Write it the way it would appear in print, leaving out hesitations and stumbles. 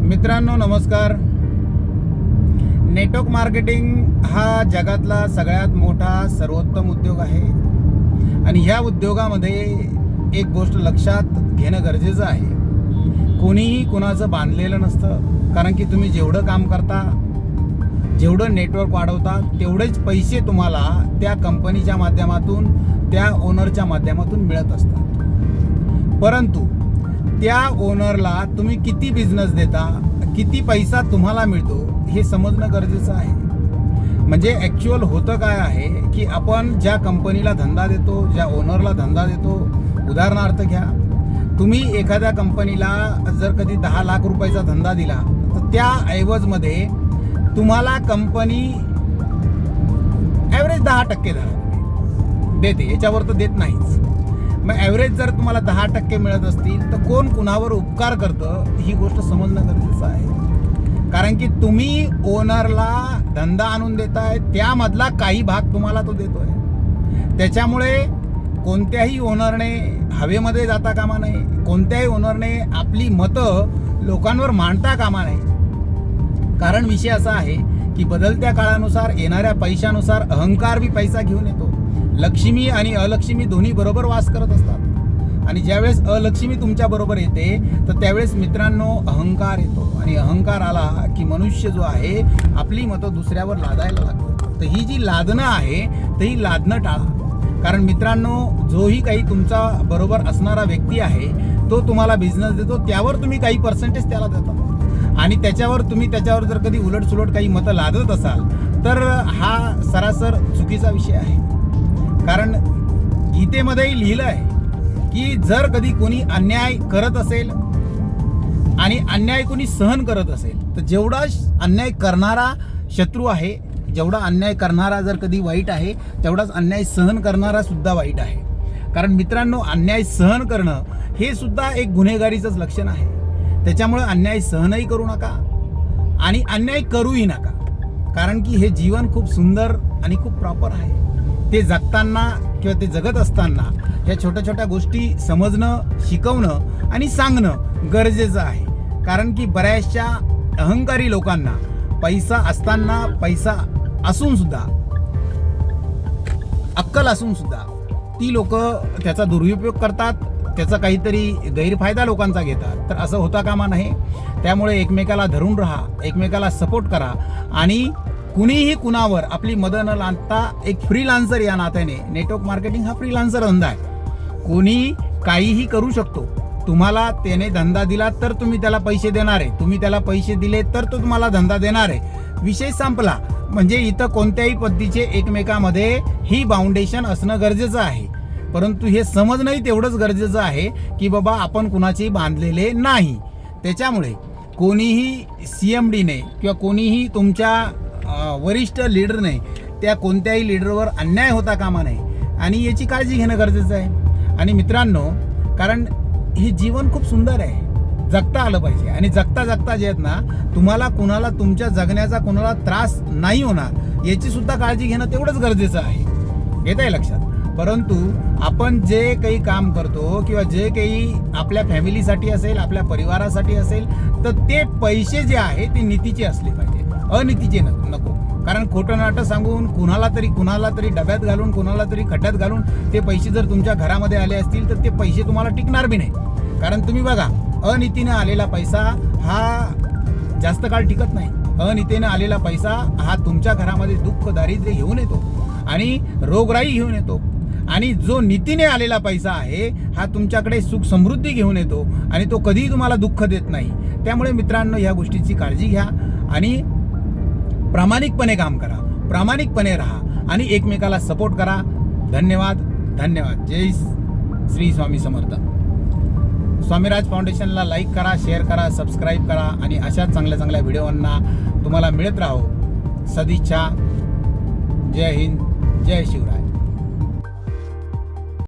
मित्रांनो नमस्कार. Network marketing हा जगातला सगळ्यात मोठा सर्वोत्तम उद्योग आहे आणि ह्या उद्योगामध्ये एक गोष्ट लक्षात घेणं गरजेचं आहे. कोणीही कुणाचं बांधलेलं नसतं, कारण की तुम्ही जेवढं काम करता, जेवढं नेटवर्क वाढवता, तेवढेच पैसे तुम्हाला त्या कंपनीच्या माध्यमातून, त्या ओनरच्या माध्यमातून मिळत असतात. परंतु त्या ओनरला तुम्ही किती बिझनेस देता, किती पैसा तुम्हाला मिळतो हे समजणं गरजेचं आहे. म्हणजे ॲक्च्युअल होतं काय आहे की आपण ज्या कंपनीला धंदा देतो, ज्या ओनरला धंदा देतो, उदाहरणार्थ घ्या, तुम्ही एखाद्या कंपनीला जर कधी 10 लाख रुपयाचा धंदा दिला तर त्या ऐवजमध्ये तुम्हाला कंपनी ॲव्हरेज 10% धरा देते, याच्यावर तर देत नाहीच. मग ॲव्हरेज जर तुम्हाला 10% मिळत असतील तर कोण कुणावर उपकार करतं ही गोष्ट समजणं गरजेचं आहे. कारण की तुम्ही ओनरला धंदा आणून देताय, त्यामधला काही भाग तुम्हाला तो देतोय. त्याच्यामुळे कोणत्याही ओनरने हवेमध्ये जाता कामा नये, कोणत्याही ओनरने आपली मतं लोकांवर मांडता कामा नये. कारण विषय असा आहे की बदलत्या काळानुसार, येणाऱ्या पैशानुसार अहंकार बी पैसा घेऊन येतो. लक्ष्मी आणि अलक्ष्मी दोन्ही बरोबर वास करत असतात आणि ज्यावेळेस अलक्ष्मी तुमच्या बरोबर येते तर त्यावेळेस मित्रांनो अहंकार येतो आणि अहंकार आला की मनुष्य जो आहे आपली मतं दुसऱ्यावर लादायला लागतो. तर ही जी लादणं आहे तर ही लादणं टाळा. कारण मित्रांनो, जोही काही तुमचा बरोबर असणारा व्यक्ती आहे तो तुम्हाला बिझनेस देतो, त्यावर तुम्ही काही पर्सेंटेज त्याला देता आणि त्याच्यावर जर कधी उलटसुलट काही मतं लादत असाल तर हा सरासर चुकीचा विषय आहे. कारण गीतेमध्येही लिहिलं आहे की जर कधी कोणी अन्याय करत असेल आणि अन्याय कोणी सहन करत असेल तर जेवढा अन्याय करणारा शत्रू आहे, जेवढा अन्याय करणारा जर कधी वाईट आहे, तेवढाच अन्याय सहन करणारा सुद्धा वाईट आहे. कारण मित्रांनो, अन्याय सहन करणं हे सुद्धा एक गुन्हेगारीचंच लक्षण आहे. त्याच्यामुळे अन्याय सहनही करू नका आणि अन्याय करूही नका. कारण की हे जीवन खूप सुंदर आणि खूप प्रॉपर आहे. ते जगताना किंवा ते जगत असताना या छोट्या छोट्या गोष्टी समजणं, शिकवणं आणि सांगणं गरजेचं आहे. कारण की बऱ्याचशा अहंकारी लोकांना पैसा असताना, पैसा असून सुद्धा, अक्कल असून सुद्धा ती लोक त्याचा दुरुपयोग करतात, त्याचा काहीतरी गैरफायदा लोकांचा घेतात. तर असं होता कामा नये. त्यामुळे एकमेकाला धरून राहा, एकमेकाला सपोर्ट करा आणि कुणीही कुणावर आपली मदत न लादता एक फ्रीलान्सर या नात्याने, नेटवर्क मार्केटिंग हा फ्रीलान्सर धंदा आहे. कोणी काहीही करू शकतो. तुम्हाला त्याने धंदा दिला तर तुम्ही त्याला पैसे देणार आहे, तुम्ही त्याला पैसे दिले तर तो तुम्हाला धंदा देणार आहे. विषय संपला. म्हणजे इथं कोणत्याही पद्धतीचे एकमेकामध्ये ही बाउंडेशन असणं गरजेचं आहे. परंतु हे समजणंही तेवढंच गरजेचं आहे की बाबा आपण कुणाची बांधलेले नाही. त्याच्यामुळे कोणीही CMDने किंवा कोणीही तुमच्या वरिष्ठ लीडरने त्या कोणत्याही लीडरवर अन्याय होता कामा नये आणि याची काळजी घेणं गरजेचं आहे. आणि मित्रांनो, कारण हे जीवन खूप सुंदर आहे, जगता आलं पाहिजे आणि जगता जगता जे आहेत ना, तुम्हाला कुणाला तुमच्या जगण्याचा कुणाला त्रास नाही होणार याची सुद्धा काळजी घेणं तेवढंच गरजेचं आहे. येत आहे लक्षात. परंतु आपण जे काही काम करतो किंवा जे काही आपल्या फॅमिलीसाठी असेल, आपल्या परिवारासाठी असेल, तर ते पैसे जे आहे ते नीतीचे असले पाहिजे, अनीतीचे नको. कारण खोटं नाटं सांगून कुणाला तरी डब्यात घालून, कुणाला तरी खड्ड्यात घालून ते पैसे जर तुमच्या घरामध्ये आले असतील तर ते पैसे तुम्हाला टिकणार बी नाही. कारण तुम्ही बघा, अनीतीने आलेला पैसा हा जास्त काळ टिकत नाही. अनीतीने आलेला पैसा हा तुमच्या घरामध्ये दुःख, दारिद्र्य घेऊन येतो आणि रोगराई घेऊन येतो. आणि जो नीतीने आलेला पैसा आहे हा तुमच्याकडे सुख समृद्धी घेऊन येतो आणि तो कधीही तुम्हाला दुःख देत नाही. त्यामुळे मित्रांनो, ह्या गोष्टीची काळजी घ्या आणि प्रामाणिकपणे काम करा, प्रामाणिकपणे राहा आणि एकमेकाला सपोर्ट करा. धन्यवाद. धन्यवाद. जय श्री स्वामी समर्थ. स्वामीराज फाउंडेशनला लाईक करा, शेअर करा, सबस्क्राईब करा आणि अशा चांगल्या चांगल्या व्हिडिओंना तुम्हाला मिळत राहो. सदिच्छा. जय हिंद, जय शिवराय.